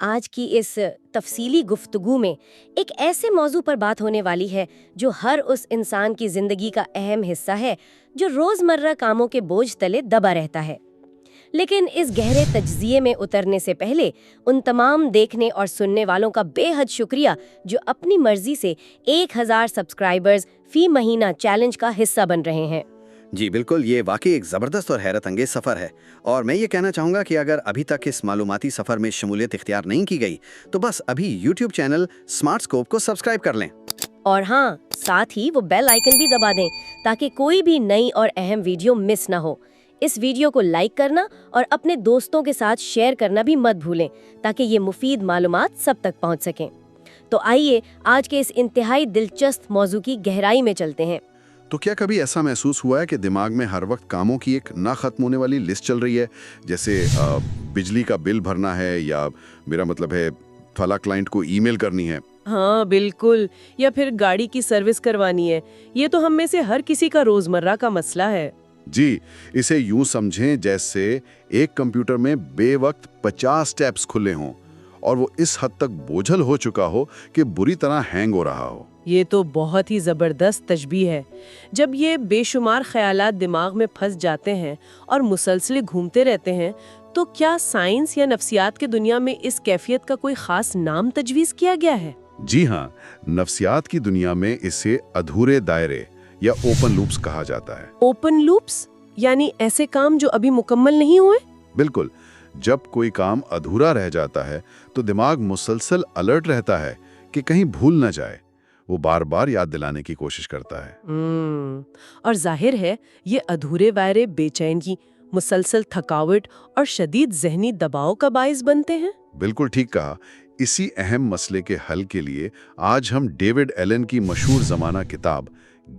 آج کی اس تفصیلی گفتگو میں ایک ایسے موضوع پر بات ہونے والی ہے جو ہر اس انسان کی زندگی کا اہم حصہ ہے جو روزمرہ کاموں کے بوجھ تلے دبا رہتا ہے۔ لیکن اس گہرے تجزیے میں اترنے سے پہلے ان تمام دیکھنے اور سننے والوں کا بے حد شکریہ جو اپنی مرضی سے 1000 سبسکرائبرز فی مہینہ چیلنج کا حصہ بن رہے ہیں۔ جی بالکل، یہ واقعی ایک زبردست اور حیرت انگیز سفر ہے، اور میں یہ کہنا چاہوں گا کہ اگر ابھی تک اس معلوماتی سفر میں شمولیت اختیار نہیں کی گئی تو بس ابھی یوٹیوب چینل اسمارٹ اسکوپ کو سبسکرائب کر لیں۔ اور ہاں، ساتھ ہی وہ بیل آئیکن بھی دبا دیں تاکہ کوئی بھی نئی اور اہم ویڈیو مس نہ ہو۔ اس ویڈیو کو لائک کرنا اور اپنے دوستوں کے ساتھ شیئر کرنا بھی مت بھولیں تاکہ یہ مفید معلومات سب تک پہنچ سکیں۔ تو آئیے آج کے اس انتہائی دلچسپ موضوع کی گہرائی میں چلتے ہیں۔ تو کیا کبھی ایسا محسوس ہوا ہے کہ دماغ میں ہر وقت کاموں کی ایک نہ ختم ہونے والی لسٹ چل رہی ہے، جیسے بجلی کا بل بھرنا ہے، یا میرا مطلب ہے فلاں کلائنٹ کو ای میل کرنی ہے؟ ہاں بالکل، یا پھر گاڑی کی سروس کروانی ہے۔ یہ تو ہم میں سے ہر کسی کا روزمرہ کا مسئلہ ہے۔ جی، اسے یوں سمجھیں جیسے ایک کمپیوٹر میں بے وقت 50 ٹیبز کھلے ہوں اور وہ اس حد تک بوجھل ہو چکا ہو کہ بری طرح ہینگ ہو رہا ہو۔ یہ تو بہت ہی زبردست تشبیہ ہے۔ جب یہ بے شمار خیالات دماغ میں پھنس جاتے ہیں اور مسلسل گھومتے رہتے ہیں، تو کیا سائنس یا نفسیات کی دنیا میں اس کیفیت کا کوئی خاص نام تجویز کیا گیا ہے؟ جی ہاں، نفسیات کی دنیا میں اسے ادھورے دائرے یا اوپن لوپس کہا جاتا ہے۔ اوپن لوپس یعنی ایسے کام جو ابھی مکمل نہیں ہوئے؟ بالکل، جب کوئی کام ادھورا رہ جاتا ہے تو دماغ مسلسل الرٹ رہتا ہے کہ کہیں بھول نہ جائے۔ وہ بار بار یاد دلانے کی کوشش کرتا ہے۔ اور ظاہر ہے یہ ادھورے وائرے بے چینی، مسلسل تھکاوٹ اور شدید ذہنی دباؤ کا باعث بنتے ہیں۔ بالکل ٹھیک کہا۔ اسی اہم مسئلے کے حل کے لیے آج ہم ڈیوڈ ایلن کی مشہور زمانہ کتاب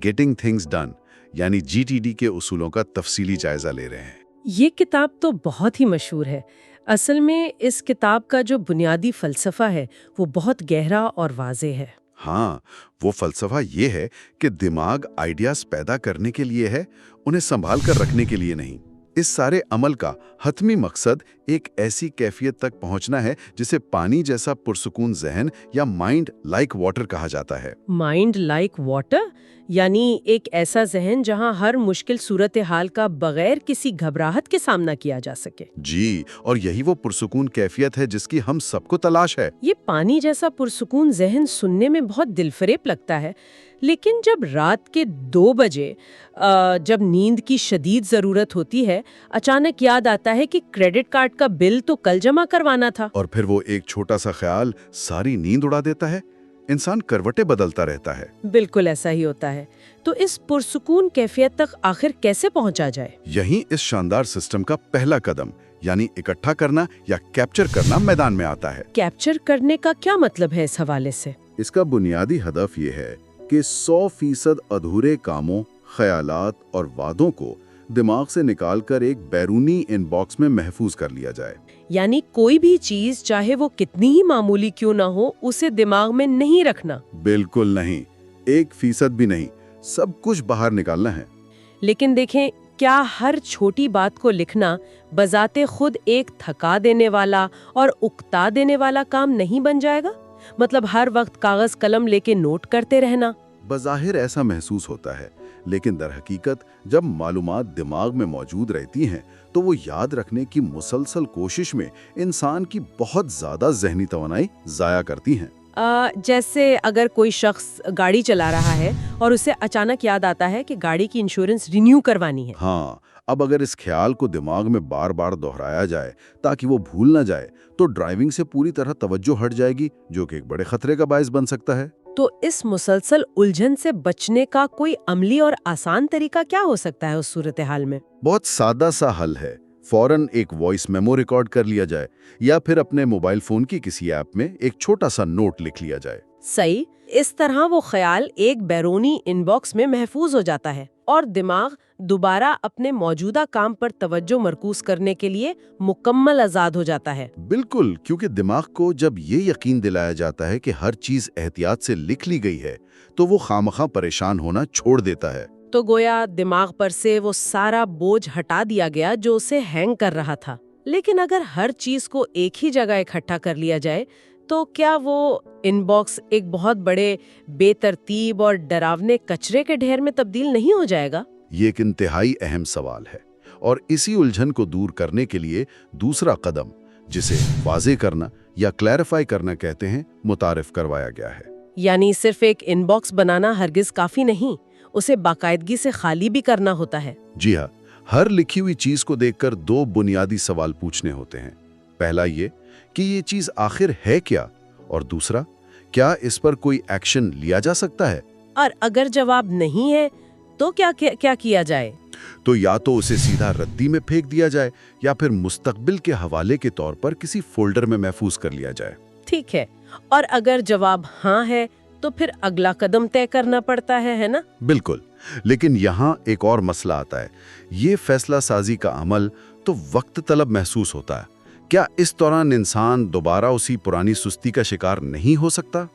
گیٹنگ تھنگز ڈن یعنی GTD کے اصولوں کا تفصیلی جائزہ لے رہے ہیں۔ یہ کتاب تو بہت ہی مشہور ہے۔ اصل میں اس کتاب کا جو بنیادی فلسفہ ہے وہ بہت گہرا اور واضح ہے۔ ہاں، وہ فلسفہ یہ ہے کہ دماغ آئیڈیاز پیدا کرنے کے لیے ہے، انہیں سنبھال کر رکھنے کے لیے نہیں۔ اس سارے عمل کا حتمی مقصد ایک ایسی کیفیت تک پہنچنا ہے جسے پانی جیسا پرسکون ذہن یا مائنڈ لائک واٹر کہا جاتا ہے۔ مائنڈ لائک واٹر یعنی ایک ایسا ذہن جہاں ہر مشکل صورتحال کا بغیر کسی گھبراہٹ کے سامنا کیا جا سکے۔ جی، اور یہی وہ پرسکون کیفیت ہے جس کی ہم سب کو تلاش ہے۔ یہ پانی جیسا پرسکون ذہن سننے میں بہت دلفریب لگتا ہے، لیکن جب رات کے 2 بجے جب نیند کی شدید ضرورت ہوتی ہے، اچانک یاد آتا ہے کہ کریڈٹ کارڈ کا بل تو کل جمع کروانا تھا۔ اور پھر وہ ایک چھوٹا سا خیال ساری نیند اڑا دیتا ہے، انسان کروٹیں بدلتا رہتا ہے۔ بالکل ایسا ہی ہوتا ہے۔ تو اس پرسکون کیفیت تک آخر کیسے پہنچا جائے؟ یہیں اس شاندار سسٹم کا پہلا قدم یعنی اکٹھا کرنا یا کیپچر کرنا میدان میں آتا ہے۔ کیپچر کرنے کا کیا مطلب ہے اس حوالے سے؟ اس کا بنیادی ہدف یہ ہے کہ 100% ادھورے کاموں، خیالات اور وعدوں کو دماغ سے نکال کر ایک بیرونی ان باکس میں محفوظ کر لیا جائے۔ یعنی کوئی بھی چیز چاہے وہ کتنی ہی معمولی کیوں نہ ہو، اسے دماغ میں نہیں رکھنا۔ بالکل نہیں، 1% بھی نہیں، سب کچھ باہر نکالنا ہے۔ لیکن دیکھیں، کیا ہر چھوٹی بات کو لکھنا بذات خود ایک تھکا دینے والا اور اکتا دینے والا کام نہیں بن جائے گا؟ مطلب ہر وقت کاغذ قلم لے کے نوٹ کرتے رہنا؟ بظاہر ایسا محسوس ہوتا ہے، لیکن در حقیقت جب معلومات دماغ میں موجود رہتی ہیں تو وہ یاد رکھنے کی مسلسل کوشش میں انسان کی بہت زیادہ ذہنی توانائی ضائع کرتی ہیں۔ جیسے اگر کوئی شخص گاڑی چلا رہا ہے اور اسے اچانک یاد آتا ہے کہ گاڑی کی انشورنس رینیو کروانی ہے۔ ہاں، اب اگر اس خیال کو دماغ میں بار بار دہرایا جائے تاکہ وہ بھول نہ جائے تو ڈرائیونگ سے پوری طرح توجہ ہٹ جائے گی، جو کہ ایک بڑے خطرے کا باعث بن سکتا ہے۔ تو اس مسلسل الجھن سے بچنے کا کوئی عملی اور آسان طریقہ کیا ہو سکتا ہے اس صورتحال میں؟ بہت سادہ سا حل ہے، فوراً ایک وائس میمو ریکارڈ کر لیا جائے یا پھر اپنے موبائل فون کی کسی ایپ میں ایک چھوٹا سا نوٹ لکھ لیا جائے۔ صحیح، اس طرح وہ خیال ایک بیرونی ان باکس میں محفوظ ہو جاتا ہے اور دماغ دوبارہ اپنے موجودہ کام پر توجہ مرکوز کرنے کے لیے مکمل آزاد ہو جاتا ہے۔ بالکل، کیونکہ دماغ کو جب یہ یقین دلایا جاتا ہے کہ ہر چیز احتیاط سے لکھ لی گئی ہے تو وہ خامخواہ پریشان ہونا چھوڑ دیتا ہے۔ تو گویا دماغ پر سے وہ سارا بوجھ ہٹا دیا گیا جو اسے ہینگ کر رہا تھا۔ लेकिन अगर हर चीज को एक ही जगह इकट्ठा कर लिया जाए तो क्या वो इनबॉक्स एक बहुत बड़े बेतरतीब और डरावने कचरे के ढेर में तब्दील नहीं हो जाएगा? ये एक इंतहाई अहम सवाल है और इसी उलझन को दूर करने के लिए दूसरा कदम, जिसे वाज़े करना या क्लैरिफाई करना कहते हैं, मुतारिफ करवाया गया है। यानी सिर्फ एक इनबॉक्स बनाना हरगिज काफी नहीं, उसे बाकायदगी से खाली भी करना होता है। जी हाँ, हर लिखी हुई चीज को देखकर दो बुनियादी सवाल पूछने होते हैं। पहला ये कि ये चीज आखिर है क्या, और दूसरा, क्या इस पर कोई एक्शन लिया जा सकता है? और अगर जवाब नहीं है तो क्या किया जाए? तो या तो उसे सीधा रद्दी में फेंक दिया जाए या फिर मुस्तकबिल के हवाले के तौर पर किसी फोल्डर में महफूज कर लिया जाए। ठीक है, और अगर जवाब हाँ है तो फिर अगला कदम तय करना पड़ता है ना? बिल्कुल, लेकिन यहाँ एक और मसला आता है। ये फैसला साजी का अमल तो वक्त तलब महसूस होता है। क्या इस दौरान इंसान दोबारा उसी पुरानी सुस्ती का शिकार नहीं हो सकता?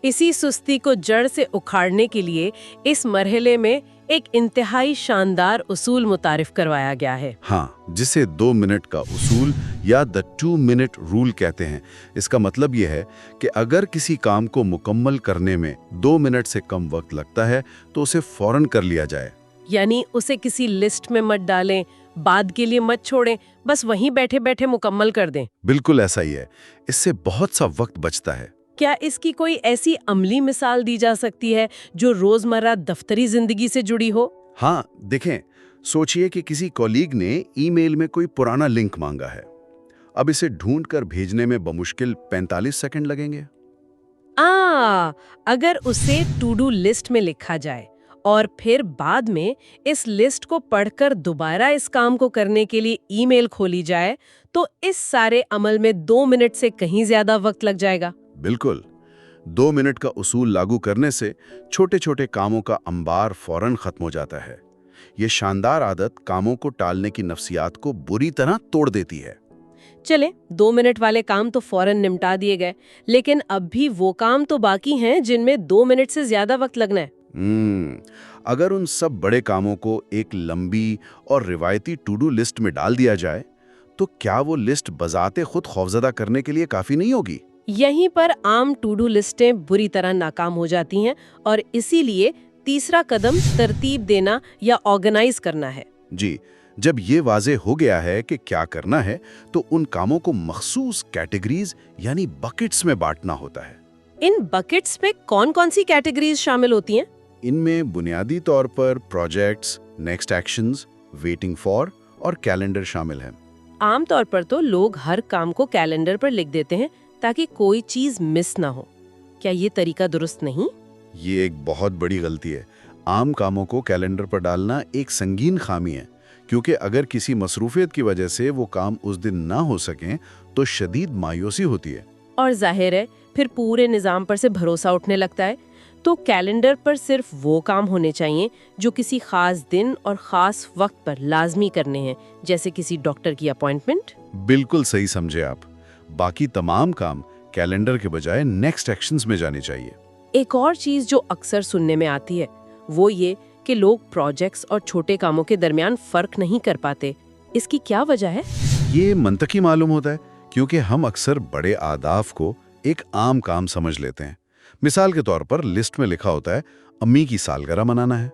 इसी सुस्ती को जड़ से उखाड़ने के लिए इस मरहले में एक इंतहाई शानदार उसूल मुतारिफ करवाया गया है। हाँ, जिसे 2 मिनट का उसूल या द 2 मिनट रूल कहते हैं। इसका मतलब यह है कि अगर किसी काम को मुकम्मल करने में 2 मिनट से कम वक्त लगता है तो उसे फौरन कर लिया जाए। यानी उसे किसी लिस्ट में मत डालें, बाद के लिए मत छोड़ें, बस वहीं बैठे बैठे मुकम्मल कर दें। बिल्कुल ऐसा ही है, इससे बहुत सा वक्त बचता है। क्या इसकी कोई ऐसी अमली मिसाल दी जा सकती है जो रोजमर्रा दफ्तरी जिंदगी से जुड़ी हो? हाँ, देखें, सोचिए कि किसी कॉलीग ने ईमेल में कोई पुराना लिंक मांगा है। अब इसे ढूंढकर भेजने में बमुश्किल 45 सेकंड लगेंगे। अगर उसे टू डू लिस्ट में लिखा जाए और फिर बाद में इस लिस्ट को पढ़कर दोबारा इस काम को करने के लिए ईमेल खोली जाए तो इस सारे अमल में 2 मिनट से कहीं ज्यादा वक्त लग जाएगा। बिल्कुल, 2 मिनट का उसूल लागू करने से छोटे छोटे कामों का अंबार फौरन खत्म हो जाता है। ये शानदार आदत कामों को टालने की नफ्सियात को बुरी तरह तोड़ देती है। चले, 2 मिनट वाले काम तो फौरन निपटा दिए गए, लेकिन अब भी वो काम तो बाकी हैं जिनमें 2 मिनट से ज्यादा वक्त लगना है। अगर उन सब बड़े कामों को एक लंबी और रिवायती टू डू लिस्ट में डाल दिया जाए तो क्या वो लिस्ट बजाते खुद खौफजदा करने के लिए काफी नहीं होगी? यहीं पर आम टू डू लिस्टें बुरी तरह नाकाम हो जाती हैं और इसीलिए तीसरा कदम तरतीब देना या ऑर्गेनाइज करना है। जी, जब ये वाजे हो गया है कि क्या करना है तो उन कामों को मखसूस कैटेगरीज यानी बकेट्स में बांटना होता है। इन बकेट्स में कौन-कौन सी कैटेगरीज शामिल होती हैं? इनमें बुनियादी तौर पर projects, next actions, waiting for और कैलेंडर शामिल हैं। आमतौर पर तो लोग हर काम को कैलेंडर पर लिख देते हैं ताकि कोई चीज मिस ना हो। क्या ये तरीका दुरुस्त नहीं? ये एक बहुत बड़ी गलती है। आम कामों को कैलेंडर पर डालना एक संगीन खामी है, क्योंकि अगर किसी मसरूफियत की वजह से वो काम उस दिन ना हो सकें तो शदीद मायूसी होती है। और जाहिर है फिर पूरे निजाम पर से भरोसा उठने लगता है। तो कैलेंडर पर सिर्फ वो काम होने चाहिए जो किसी खास दिन और खास वक्त पर लाजमी करने हैं, जैसे किसी डॉक्टर की अपॉइंटमेंट। बिल्कुल सही समझे आप। बाकी तमाम काम कैलेंडर के बजाय नेक्स्ट एक्शंस में जाने चाहिए। एक और चीज जो अक्सर सुनने में आती है वो ये कि लोग प्रोजेक्ट्स और छोटे कामों के दरमियान फर्क नहीं कर पाते। इसकी क्या वजह है? ये मंतकी मालूम होता है क्योंकि हम अक्सर बड़े आदाफ को एक आम काम समझ लेते हैं। मिसाल के तौर पर लिस्ट में लिखा होता है अम्मी की सालगिरह मनाना है।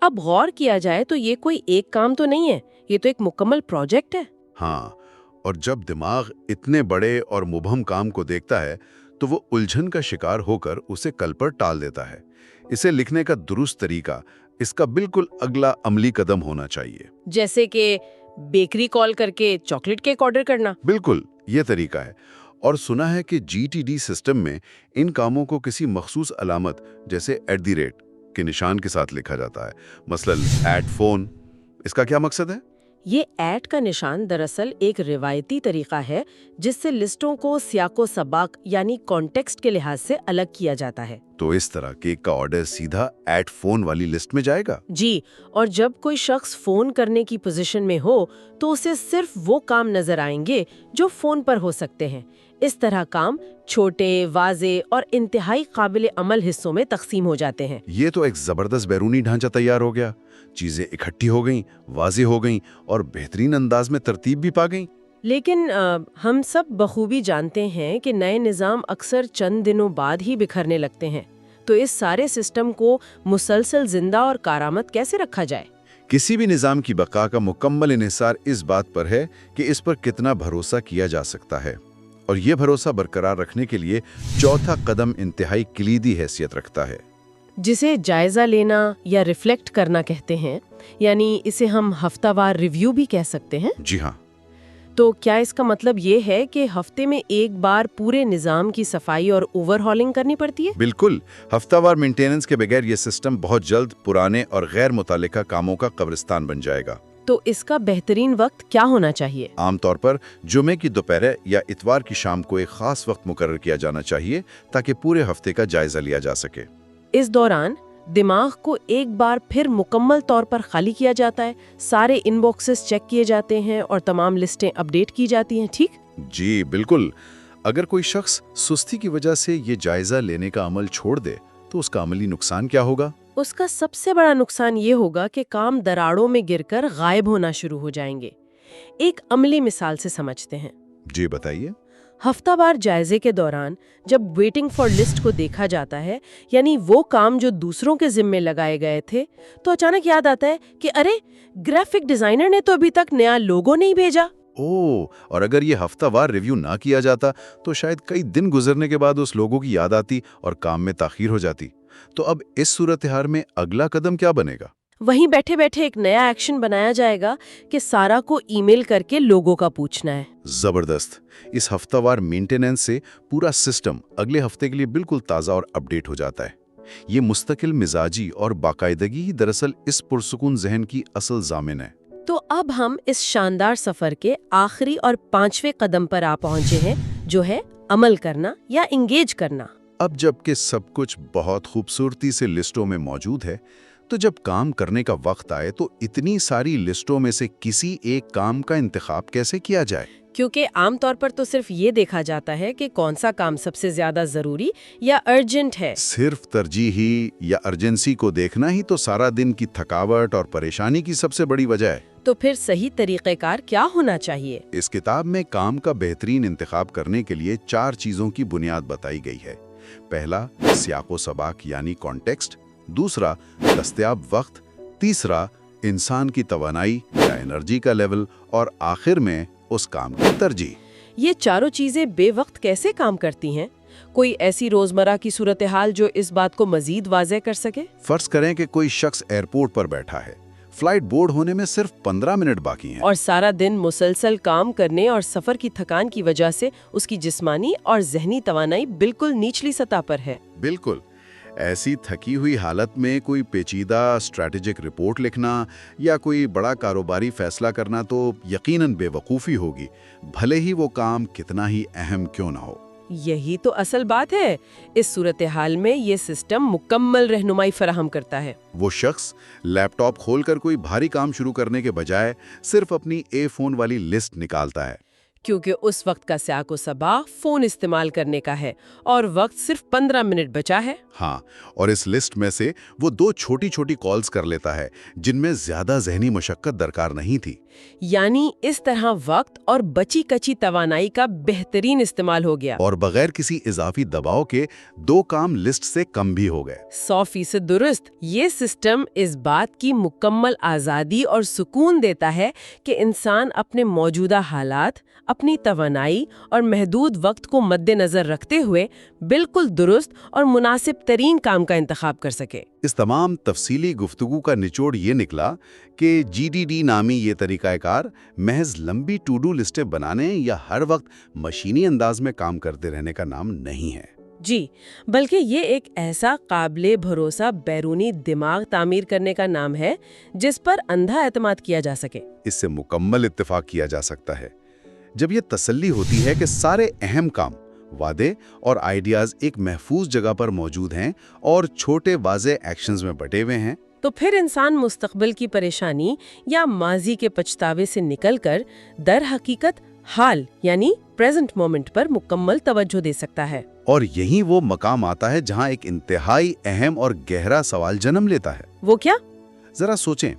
अब गौर किया जाए तो ये कोई एक काम तो नहीं है, ये तो एक मुकम्मल प्रोजेक्ट है। हाँ, और जब दिमाग इतने बड़े और मुबहम काम को देखता है तो वो उलझन का शिकार होकर उसे कल पर टाल देता है। इसे लिखने का दुरुस्त तरीका इसका बिल्कुल अगला अमली कदम होना चाहिए, जैसे कि बेकरी कॉल करके चॉकलेट केक ऑर्डर करना। बिल्कुल ये तरीका है। और सुना है कि GTD सिस्टम में इन कामों को किसी मखसूस अलामत जैसे @ के निशान के साथ लिखा जाता है, मसलन @phone। इसका क्या मकसद है? ये @ का निशान दरअसल एक रिवायती तरीका है जिससे लिस्टों को सियाको सबाक यानी कॉन्टेक्स्ट के लिहाज से अलग किया जाता है। तो इस तरह केक का ऑर्डर सीधा @phone वाली लिस्ट में जाएगा। जी, और जब कोई शख्स फोन करने की पोजीशन में हो तो उसे सिर्फ वो काम नजर आएंगे जो फोन पर हो सकते हैं। इस तरह काम छोटे, वाजे और इंतहाई काबिल अमल हिस्सों में तकसीम हो जाते हैं। ये तो एक जबरदस्त बैरूनी ढांचा तैयार हो गया। चीजें इकट्ठी हो गईं, वाज़ेह हो गईं और बेहतरीन अंदाज में तरतीब भी पा गईं। लेकिन हम सब बखूबी जानते हैं कि नए निज़ाम अक्सर चंद दिनों बाद ही बिखरने लगते हैं। तो इस सारे सिस्टम को मुसलसल जिंदा और कारामद कैसे रखा जाए? किसी भी निज़ाम की बका का मुकम्मल इन्हिसार इस बात पर है कि इस पर कितना भरोसा किया जा सकता है, और ये भरोसा बरकरार रखने के लिए चौथा कदम इंतहाई कलीदी हैसियत रखता है, जिसे जायजा लेना या रिफ्लेक्ट करना कहते हैं। यानी इसे हम हफ्तावार रिव्यू भी कह सकते हैं। जी हाँ। तो क्या इसका मतलब ये है कि हफ्ते में एक बार पूरे निज़ाम की सफाई और ओवरहॉलिंग करनी पड़ती है? बिल्कुल। हफ्तावार मेंटेनेंस के बगैर ये सिस्टम बहुत जल्द पुराने और गैर मुतालिका कामों का कब्रिस्तान बन जाएगा। तो इसका बेहतरीन वक्त क्या होना चाहिए? आमतौर पर जुमे की दोपहर या इतवार की शाम को एक खास वक्त मुकर्रर किया जाना चाहिए ताकि पूरे हफ्ते का जायजा लिया जा सके। इस दौरान दिमाग को एक बार फिर मुकम्मल तौर पर खाली किया जाता है, सारे इनबॉक्सेस चेक किए जाते हैं और तमाम लिस्टें अपडेट की जाती हैं, ठीक? जी बिल्कुल। अगर कोई शख्स सुस्ती की वजह से ये जायजा लेने का अमल छोड़ दे तो उसका अमली नुकसान क्या होगा? उसका सबसे बड़ा नुकसान ये होगा कि काम दरारों में गिरकर गायब होना शुरू हो जाएंगे। एक अमली मिसाल से समझते हैं। जी बताइए। हफ्तावार जायजे के दौरान जब वेटिंग फॉर लिस्ट को देखा जाता है, यानी वो काम जो दूसरों के जिम्मे लगाए गए थे, तो अचानक याद आता है कि अरे, ग्राफिक डिजाइनर ने तो अभी तक नया लोगो नहीं भेजा। ओह, और अगर ये हफ्तावार रिव्यू ना किया जाता तो शायद कई दिन गुजरने के बाद उस लोगों की याद आती और काम में ताखीर हो जाती। तो अब इस सूरत-ए-हाल में अगला कदम क्या बनेगा? वहीं बैठे बैठे एक नया एक्शन बनाया जाएगा कि सारा को ईमेल करके लोगों का पूछना है। जबरदस्त। इस हफ्तावार मेंटेनेंस से पूरा सिस्टम अगले हफ्ते के लिए बिल्कुल ताज़ा और अपडेट हो जाता है। ये मुस्तकिल मिजाजी और बाकायदगी ही दरअसल इस पुरसुकून जहन की असल जामिन है। तो अब हम इस शानदार सफर के आखिरी और 5वें कदम पर आ पहुंचे हैं, जो है अमल करना या इंगेज करना। अब जबकि सब कुछ बहुत खूबसूरती से लिस्टों में मौजूद है, तो जब काम करने का वक्त आए तो इतनी सारी लिस्टों में से किसी एक काम का इंतखाब कैसे किया जाए? क्योंकि आमतौर पर तो सिर्फ ये देखा जाता है कि कौन सा काम सबसे ज्यादा जरूरी या अर्जेंट है। सिर्फ तरजीही या अर्जेंसी को देखना ही तो सारा दिन की थकावट और परेशानी की सबसे बड़ी वजह है। तो फिर सही तरीक़ेकार क्या होना चाहिए? इस किताब में काम का बेहतरीन इंतखाब करने के लिए 4 चीजों की बुनियाद बताई गई है। पहला, सियाको सबाक यानी कॉन्टेक्स्ट। दूसरा, दस्तयाब वक्त। तीसरा, इंसान की तवानाई या एनर्जी का लेवल। और आखिर में उस काम की तरजीह। ये चारों चीजें बेवक्त कैसे काम करती हैं? कोई ऐसी रोजमर्रा की सूरत हाल जो इस बात को मजीद वाज़ेह कर सके? फर्ज करें कि कोई शख्स एयरपोर्ट पर बैठा है, फ्लाइट बोर्ड होने में सिर्फ 15 मिनट बाकी हैं। और सारा दिन मुसलसल काम करने और सफर की थकान की वजह से उसकी जिस्मानी और जहनी तवानाई बिल्कुल निचली सतह पर है। बिल्कुल। ऐसी थकी हुई हालत में कोई पेचीदा स्ट्रैटेजिक रिपोर्ट लिखना या कोई बड़ा कारोबारी फैसला करना तो यकीनन बेवकूफ़ी होगी, भले ही वो काम कितना ही अहम क्यों ना हो। यही तो असल बात है। इस सूरत हाल में ये सिस्टम मुकम्मल रहनुमाई फराहम करता है। वो शख्स लैपटॉप खोलकर कोई भारी काम शुरू करने के बजाय सिर्फ अपनी फोन वाली लिस्ट निकालता है, क्योंकि उस वक्त का स्याको सबा फोन इस्तेमाल करने का है और वक्त सिर्फ 15 मिनट बचा है। हाँ, और इस लिस्ट में से वो 2 छोटी छोटी कॉल्स कर लेता है जिनमें ज्यादा जहनी मशक्कत दरकार नहीं थी। यानी इस तरह वक्त और बची कची तवानाई का बेहतरीन इस्तेमाल हो गया और बगैर किसी इजाफी दबाव के 2 काम लिस्ट से कम भी हो गए। 100% दुरुस्त। ये सिस्टम इस बात की मुकम्मल आज़ादी और सुकून देता है कि इंसान अपने मौजूदा हालात, अपनी तवानाई और महदूद वक्त को मद्देनजर रखते हुए बिल्कुल दुरुस्त और मुनासिब तरीन काम का इंतखाब कर सके। इस तमाम तफसीली गुफ्तगू का निचोड़ ये निकला कि GDD नामी ये तरीक़ाकार महज लंबी टू डू लिस्टें बनाने या हर वक्त मशीनी अंदाज में काम करते रहने का नाम नहीं है। जी, बल्कि ये एक ऐसा काबिले भरोसा बैरूनी दिमाग तामीर करने का नाम है जिस पर अंधा एतमाद किया जा सके। इससे मुकम्मल इत्तेफाक किया जा सकता है जब ये तसल्ली होती है कि सारे अहम काम, वादे और आइडियाज एक महफूज जगह पर मौजूद हैं और छोटे वाज़े एक्शंस में बटे हुए हैं। तो फिर इंसान मुस्तकबिल की परेशानी या माजी के पछतावे से निकलकर दर हकीकत हाल यानी प्रेजेंट मोमेंट पर मुकम्मल तवज्जो दे सकता है। और यही वो मकाम आता है जहां एक इंतहाई अहम और गहरा सवाल जन्म लेता है। वो क्या? जरा सोचें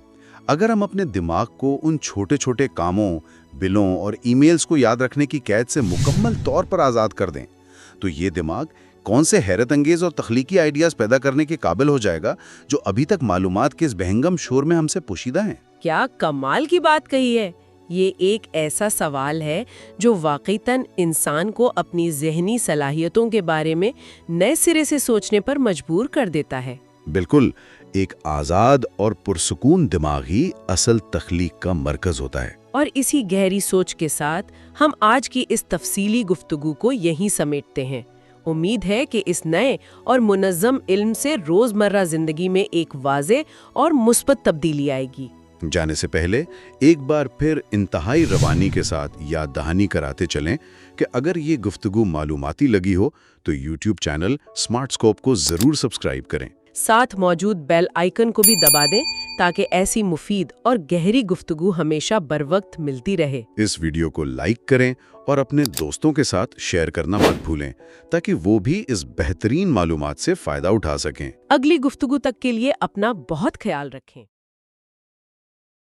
अगर हम अपने दिमाग को उन छोटे छोटे कामों, बिलों और ईमेल्स को याद रखने की कैद से मुकम्मल तौर पर आज़ाद कर दें, तो ये दिमाग कौन से हैरत अंगेज और तख्लीकी आइडियाज़ पैदा करने के काबिल हो जाएगा जो अभी तक मालूमात के इस बहंगम शोर में हमसे पोशीदा हैं। क्या कमाल की बात कही है। ये एक ऐसा सवाल है जो वाकईतन इंसान को अपनी ज़हनी सलाहियतों के बारे में नए सिरे से सोचने पर मजबूर कर देता है। बिल्कुल, एक आज़ाद और पुरसुकून दिमाग ही असल तख्लीक का मरकज़ होता है। और इसी गहरी सोच के साथ हम आज की इस तफसीली गुफ्तगू को यहीं समेटते हैं। उम्मीद है कि इस नए और मुनज़्ज़म इल्म से रोज़मर्रा ज़िंदगी में एक वाज़ेह और मुस्बत तब्दीली आएगी। जाने से पहले एक बार फिर इंतहाई रवानी के साथ याद दहानी कराते चलें कि अगर ये गुफ्तगू मालूमाती लगी हो तो YouTube चैनल स्मार्ट स्कोप को ज़रूर सब्सक्राइब करें। साथ मौजूद बेल आइकन को भी दबा दें ताकि ऐसी मुफीद और गहरी गुफ्तगू हमेशा बरवक्त मिलती रहे। इस वीडियो को लाइक करें और अपने दोस्तों के साथ शेयर करना मत भूलें ताकि वो भी इस बेहतरीन मालूमात से फ़ायदा उठा सकें। अगली गुफ्तगू तक के लिए अपना बहुत ख्याल रखें।